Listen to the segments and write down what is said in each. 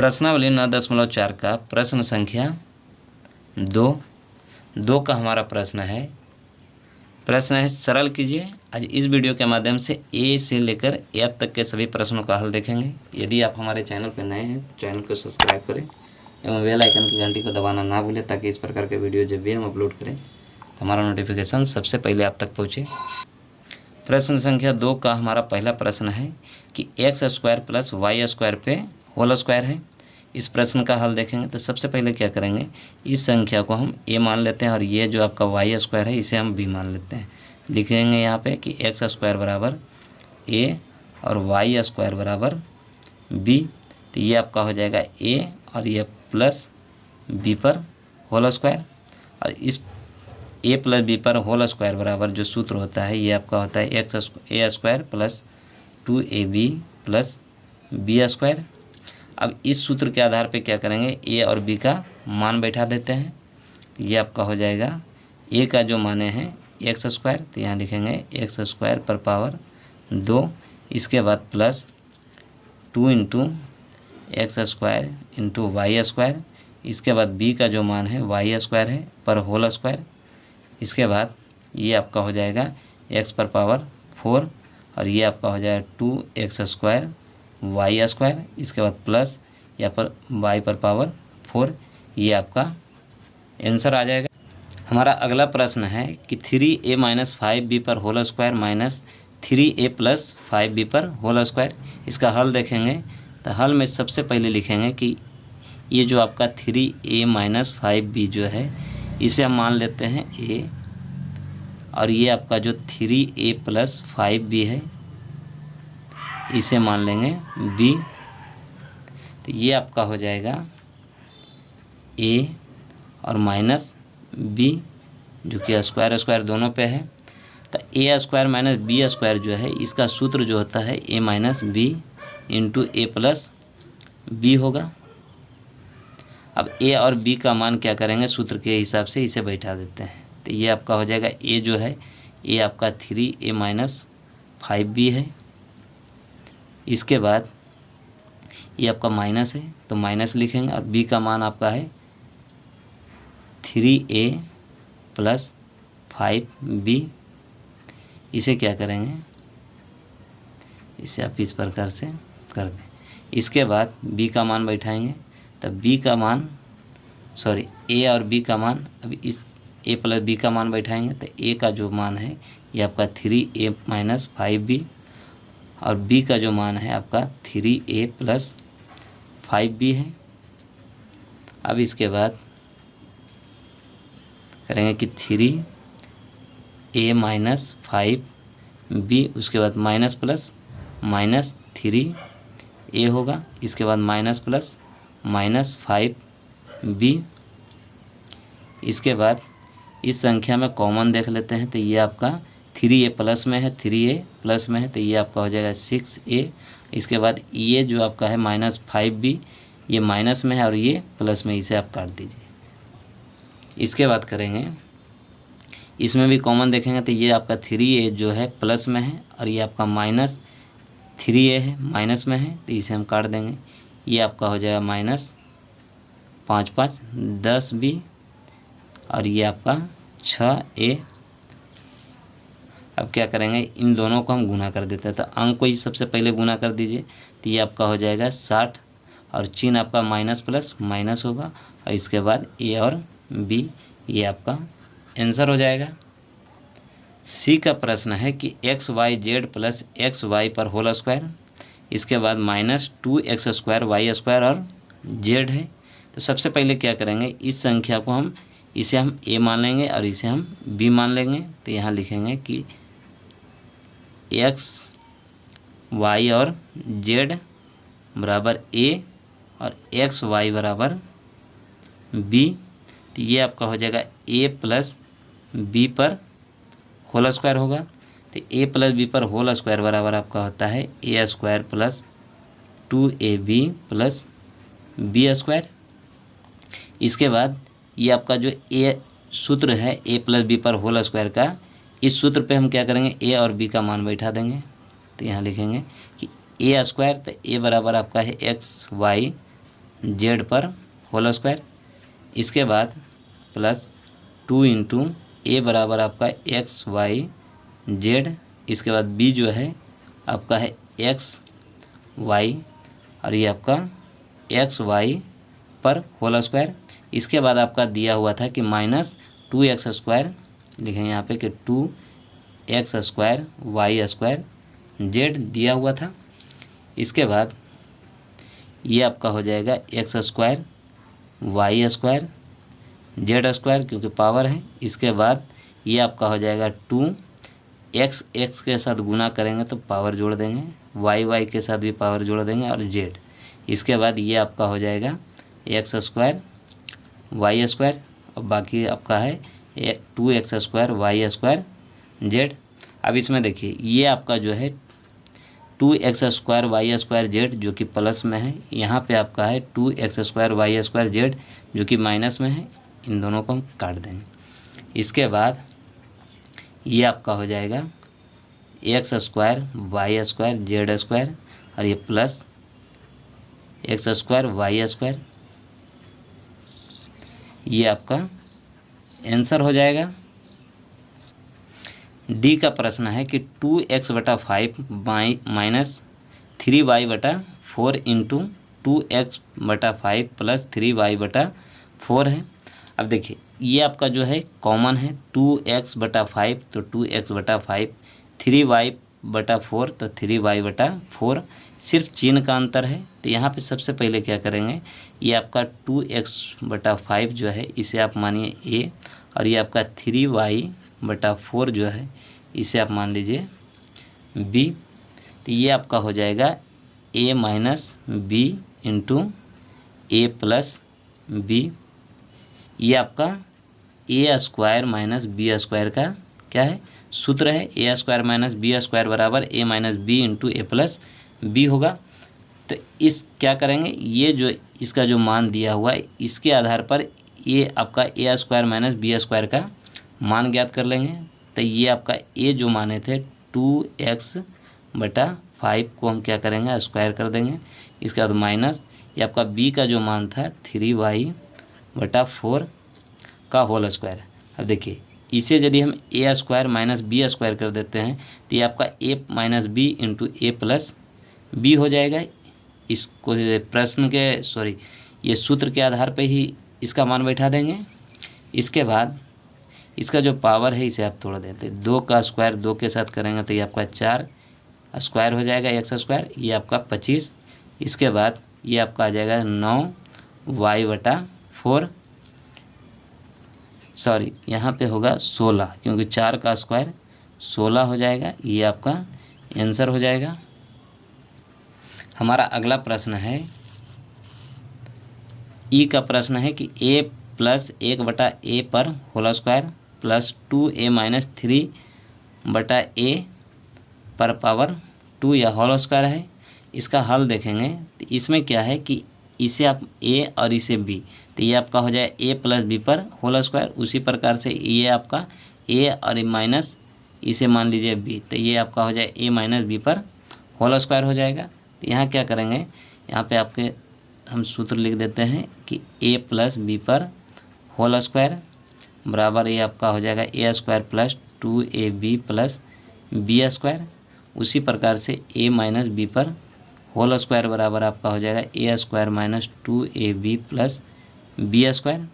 प्रश्नावली 9.4 का प्रश्न संख्या 2 का हमारा प्रश्न है। प्रश्न है सरल कीजिए। आज इस वीडियो के माध्यम से ए से लेकर एफ तक के सभी प्रश्नों का हल देखेंगे। यदि आप हमारे चैनल पर नए हैं तो चैनल को सब्सक्राइब करें एवं बेल आइकन की घंटी को दबाना ना भूलें, ताकि इस प्रकार के वीडियो जब भी हम अपलोड करें तो हमारा नोटिफिकेशन सबसे पहले आप तक पहुँचे। प्रश्न संख्या 2 का हमारा पहला प्रश्न है कि X square plus Y square पे होल स्क्वायर है। इस प्रश्न का हल देखेंगे तो सबसे पहले क्या करेंगे, इस संख्या को हम ए मान लेते हैं और ये जो आपका वाई स्क्वायर है इसे हम बी मान लेते हैं। लिखेंगे यहाँ पे कि एक्स स्क्वायर बराबर ए और वाई स्क्वायर बराबर बी। तो ये आपका हो जाएगा ए और ये प्लस बी पर होल स्क्वायर, और इस ए प्लस बी पर होल स्क्वायर बराबर जो सूत्र होता है ये आपका होता है X A square plus 2ab plus B square. अब इस सूत्र के आधार पे क्या करेंगे, ए और बी का मान बैठा देते हैं। ये आपका हो जाएगा ए का जो माने हैं एक्स स्क्वायर, तो यहाँ लिखेंगे एक्स स्क्वायर पर पावर 2, इसके बाद plus 2 into X square into Y square, इसके बाद बी का जो मान है वाई स्क्वायर है पर होल स्क्वायर, इसके बाद ये आपका हो जाएगा एक्स पर पावर 4 और ये आपका हो जाएगा 2x स्क्वायर वाई स्क्वायर, इसके बाद प्लस यहाँ पर वाई पर पावर 4। ये आपका आंसर आ जाएगा। हमारा अगला प्रश्न है कि 3a माइनस 5b पर whole square minus 3a plus 5b पर होल स्क्वायर। इसका हल देखेंगे तो हल में सबसे पहले लिखेंगे कि ये जो आपका 3a माइनस 5b जो है इसे हम मान लेते हैं a, और ये आपका जो 3a प्लस 5b है इसे मान लेंगे b। तो ये आपका हो जाएगा a और माइनस b, जो कि स्क्वायर स्क्वायर दोनों पे है। तो a square minus B square जो है इसका सूत्र जो होता है a minus B into A plus B होगा। अब a और b का मान क्या करेंगे, सूत्र के हिसाब से इसे बैठा देते हैं। तो ये आपका हो जाएगा a जो है a आपका 3a माइनस 5b है, इसके बाद ये आपका माइनस है तो माइनस लिखेंगे, और b का मान आपका है 3a प्लस 5b। इसे क्या करेंगे, इसे आप इस प्रकार से कर दें। इसके बाद b का मान बैठाएंगे, तब b का मान a और b का मान, अभी इस a प्लस b का मान बैठाएंगे तो a का जो मान है ये आपका 3a माइनस 5b और b का जो मान है आपका 3a प्लस 5b है। अब इसके बाद करेंगे कि 3a माइनस 5b, उसके बाद माइनस प्लस माइनस 3a होगा, इसके बाद माइनस प्लस माइनस 5b। इसके बाद इस संख्या में कॉमन देख लेते हैं तो ये आपका 3a प्लस में है, 3a प्लस में है तो ये आपका हो जाएगा 6a। इसके बाद ये जो आपका है माइनस 5b, ये माइनस में है और ये प्लस में, इसे आप काट दीजिए। इसके बाद करेंगे, इसमें भी कॉमन देखेंगे तो ये आपका 3a जो है प्लस में है और ये आपका माइनस 3a है माइनस में है, तो इसे हम काट देंगे। ये आपका हो जाएगा माइनस 5 5 10b और ये आपका 6a। अब क्या करेंगे, इन दोनों को हम गुना कर देते हैं, तो अंक को ही सबसे पहले गुना कर दीजिए। तो ये आपका हो जाएगा 60 और चिन्ह आपका माइनस प्लस माइनस होगा, और इसके बाद a और b, ये आपका आंसर हो जाएगा। सी का प्रश्न है कि X Y Z plus X Y पर होल स्क्वायर, इसके बाद minus 2x square Y square और जेड है। तो सबसे पहले क्या करेंगे, इस संख्या को हम इसे हम a मान लेंगे और इसे हम b मान लेंगे। तो यहाँ लिखेंगे कि x y और z बराबर a और x y बराबर b। तो ये आपका हो जाएगा a प्लस b पर होल स्क्वायर होगा। तो a प्लस b पर होल स्क्वायर बराबर आपका होता है a square plus 2ab plus b square. इसके बाद ये आपका जो a सूत्र है a प्लस बी पर होल स्क्वायर का, इस सूत्र पे हम क्या करेंगे, a और b का मान बैठा देंगे। तो यहाँ लिखेंगे कि a स्क्वायर, तो a बराबर आपका है एक्स वाई जेड पर होल स्क्वायर। इसके बाद प्लस 2 इंटू ए बराबर आपका एक्स वाई जेड। इसके बाद बी जो है आपका है एक्स वाई और ये आपका एक्स वाई पर होल स्क्वायर। इसके बाद आपका दिया हुआ था कि माइनस 2x स्क्वायर, लिखेंगे यहाँ पे कि 2x square Y square Z दिया हुआ था। इसके बाद ये आपका हो जाएगा X square Y square Z square क्योंकि पावर है। इसके बाद ये आपका हो जाएगा 2x x के साथ गुना करेंगे तो पावर जोड़ देंगे, y के साथ भी पावर जोड़ देंगे और z। इसके बाद ये आपका हो जाएगा एक्स स्क्वायर वाई स्क्वायर और बाकी आपका है 2x square Y square Z. अब इसमें देखिए ये आपका जो है 2x square Y square Z जो कि प्लस में है, यहाँ पे आपका है 2x square Y square Z जो कि माइनस में है। इन दोनों को हम काट देंगे। इसके बाद ये आपका हो जाएगा X square Y square Z square और ये plus X square Y square. ये आपका आंसर हो जाएगा। डी का प्रश्न है कि 2x/5 minus 3y/4 into 2x/5 plus 3y/4 है। अब देखिए ये आपका जो है कॉमन है 2x/5 तो 2x/5, 3y/4 तो 3y/4, सिर्फ चिन्ह का अंतर है। तो यहाँ पे सबसे पहले क्या करेंगे, ये आपका 2x/5 जो है इसे आप मानिए a और ये आपका 3y/4 जो है इसे आप मान लीजिए b। तो ये आपका हो जाएगा a minus B into A plus B. ये आपका A square minus B square का क्या है सूत्र है, A square minus B square बराबर a minus B into A plus B होगा। तो इस क्या करेंगे, ये जो इसका जो मान दिया हुआ है इसके आधार पर ये आपका A square minus B square का मान ज्ञात कर लेंगे। तो ये आपका ए जो माने थे 2x/5 को हम क्या करेंगे स्क्वायर कर देंगे। इसके बाद माइनस ये आपका बी का जो मान था 3y/4 का होल स्क्वायर। अब देखिए इसे यदि हम ए स्क्वायर माइनस बी स्क्वायर कर देते हैं तो ये आपका ए minus B into A plus B हो जाएगा। इसको प्रश्न के ये सूत्र के आधार पे ही इसका मान बैठा देंगे। इसके बाद इसका जो पावर है इसे आप तोड़ देते हैं, 2 का स्क्वायर 2 के साथ करेंगे तो ये आपका 4 स्क्वायर हो जाएगा एक्स स्क्वायर, ये आपका 25। इसके बाद ये आपका आ जाएगा 9y/4 यहाँ पे होगा 16 क्योंकि 4 का स्क्वायर 16 हो जाएगा। ये आपका आंसर हो जाएगा। हमारा अगला प्रश्न है ई का प्रश्न है कि a प्लस 1/a पर whole square plus 2a minus 3/a पर पावर 2 या होल स्क्वायर है। इसका हल देखेंगे तो इसमें क्या है कि इसे आप a और इसे b, तो ये आपका हो जाए a प्लस b पर होल स्क्वायर। उसी प्रकार से ये आपका a और माइनस इसे मान लीजिए b, तो ये आपका हो जाए a माइनस b पर होल स्क्वायर हो जाएगा। तो यहाँ क्या करेंगे, यहाँ पे आपके हम सूत्र लिख देते हैं कि a प्लस बी पर होल स्क्वायर बराबर ये आपका हो जाएगा a square plus 2ab plus B square. उसी प्रकार से a माइनस बी पर होल स्क्वायर बराबर आपका हो जाएगा a square minus 2ab plus B square.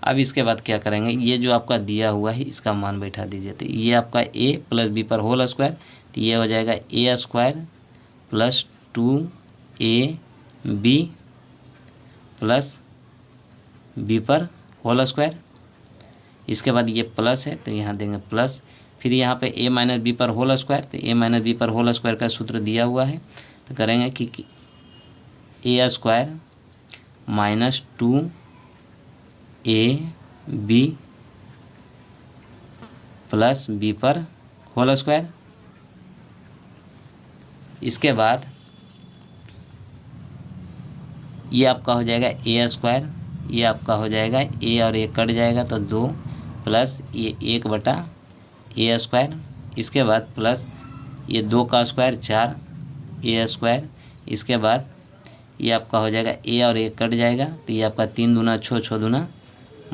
अब इसके बाद क्या करेंगे, ये जो आपका दिया हुआ है इसका मान बैठा दीजिए। तो ये आपका a प्लस बी पर होल स्क्वायर, तो ये हो जाएगा a square plus 2ab plus B पर होल स्क्वायर। इसके बाद ये प्लस है तो यहाँ देंगे प्लस, फिर यहाँ पे a माइनस बी पर होल स्क्वायर, तो a माइनस बी पर होल स्क्वायर का सूत्र दिया हुआ है। तो करेंगे कि a square minus 2ab plus B पर होल स्क्वायर। इसके बाद ये आपका हो जाएगा a स्क्वायर, ये आपका हो जाएगा a और a कट जाएगा तो 2 प्लस ये 1/a स्क्वायर। इसके बाद प्लस ये 2 का स्क्वायर 4 a स्क्वायर। इसके बाद ये आपका हो जाएगा ए और ए कट जाएगा, तो ये आपका 3 दूना 6, 6 दूना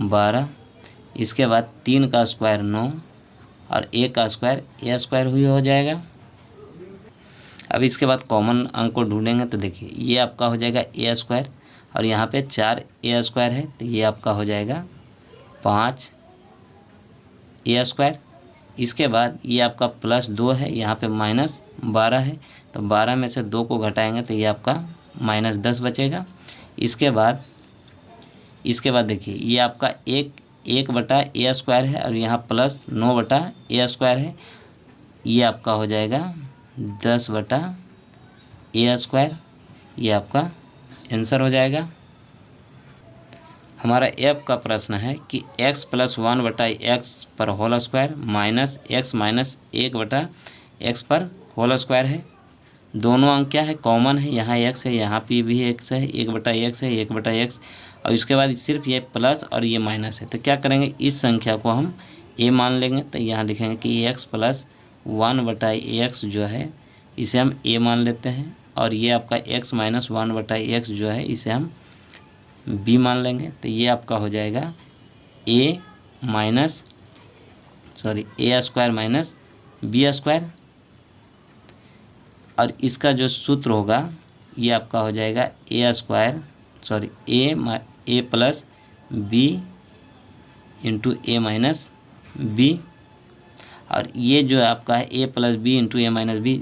12। इसके बाद 3 का स्क्वायर 9 और ए का स्क्वायर ए स्क्वायर हुई हो जाएगा। अब इसके बाद कॉमन अंक को ढूंढेंगे तो देखिए ये आपका हो जाएगा ए स्क्वायर और यहाँ पे 4 ए स्क्वायर है, तो ये आपका हो जाएगा 5 ए स्क्वायर। इसके बाद ये आपका +2 है, यहाँ पे -12 है, तो 12 में से 2 को घटाएंगे तो ये आपका -10 बचेगा। इसके बाद देखिए ये आपका 1/a स्क्वायर है और यहाँ +9/a स्क्वायर है, ये आपका हो जाएगा 10/a स्क्वायर। ये आपका आंसर हो जाएगा। हमारा एफ का प्रश्न है कि x + 1/x पर होल स्क्वायर -x - 1/x पर होल स्क्वायर है। दोनों अंक क्या है, कॉमन है, यहाँ x है, यहाँ पे भी x है, 1/x है, 1/x, और इसके बाद सिर्फ ये प्लस और ये माइनस है। तो क्या करेंगे, इस संख्या को हम a मान लेंगे, तो यहाँ लिखेंगे कि x + 1/x जो है इसे हम a मान लेते हैं, और ये आपका x - 1/x जो है इसे हम b मान लेंगे। तो ये आपका हो जाएगा a square minus b square, और इसका जो सूत्र होगा ये आपका हो जाएगा a + b into a minus b, और ये जो आपका है a + b into a minus b।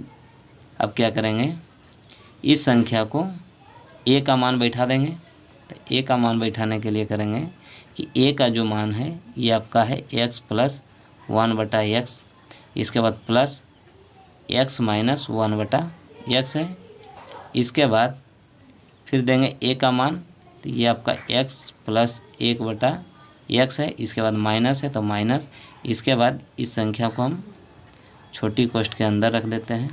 अब क्या करेंगे, इस संख्या को a का मान बैठा देंगे। तो a का मान बैठाने के लिए करेंगे कि a का जो मान है ये आपका है x + 1/x, इसके बाद प्लस x - 1/x है। इसके बाद फिर देंगे a का मान, तो ये आपका x + 1/x है, इसके बाद माइनस है तो माइनस। इसके बाद इस संख्या को हम छोटी कोष्ठ के अंदर रख देते हैं,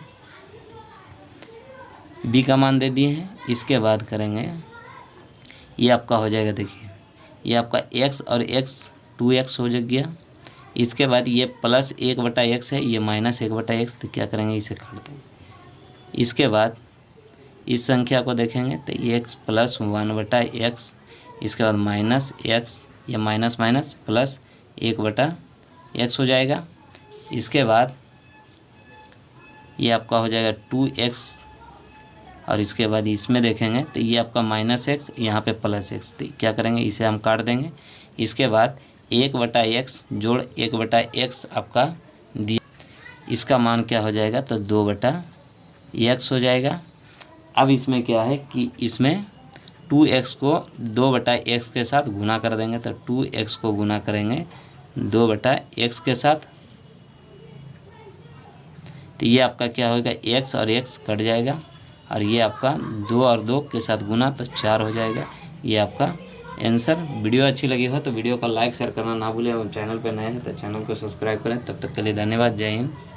b का मान दे दिए हैं। इसके बाद करेंगे ये आपका हो जाएगा, देखिए ये आपका x और x 2x हो गया। इसके बाद ये +1/x है, ये -1/x, तो क्या करेंगे, इसे काट देंगे। इसके बाद इस संख्या को देखेंगे तो x + 1/x, इसके बाद -x, ये माइनस +1/x हो जाएगा। इसके बाद ये आपका हो जाएगा 2x, और इसके बाद इसमें देखेंगे तो ये आपका -x, यहाँ पे +x, तो क्या करेंगे, इसे हम काट देंगे। इसके बाद 1/x जोड़ 1/x आपका दिया, इसका मान क्या हो जाएगा, तो 2/x हो जाएगा। अब इसमें क्या है कि इसमें 2x को 2/x के साथ गुना कर देंगे, तो 2x को गुना करेंगे 2/x के साथ, तो ये आपका क्या होगा, x और x कट जाएगा, और ये आपका 2 और 2 के साथ गुना तो 4 हो जाएगा। ये आपका आंसर। वीडियो अच्छी लगी हो तो वीडियो को लाइक शेयर करना ना भूलें, और चैनल पर नए हैं तो चैनल को सब्सक्राइब करें। तब तक के लिए धन्यवाद। जय हिंद।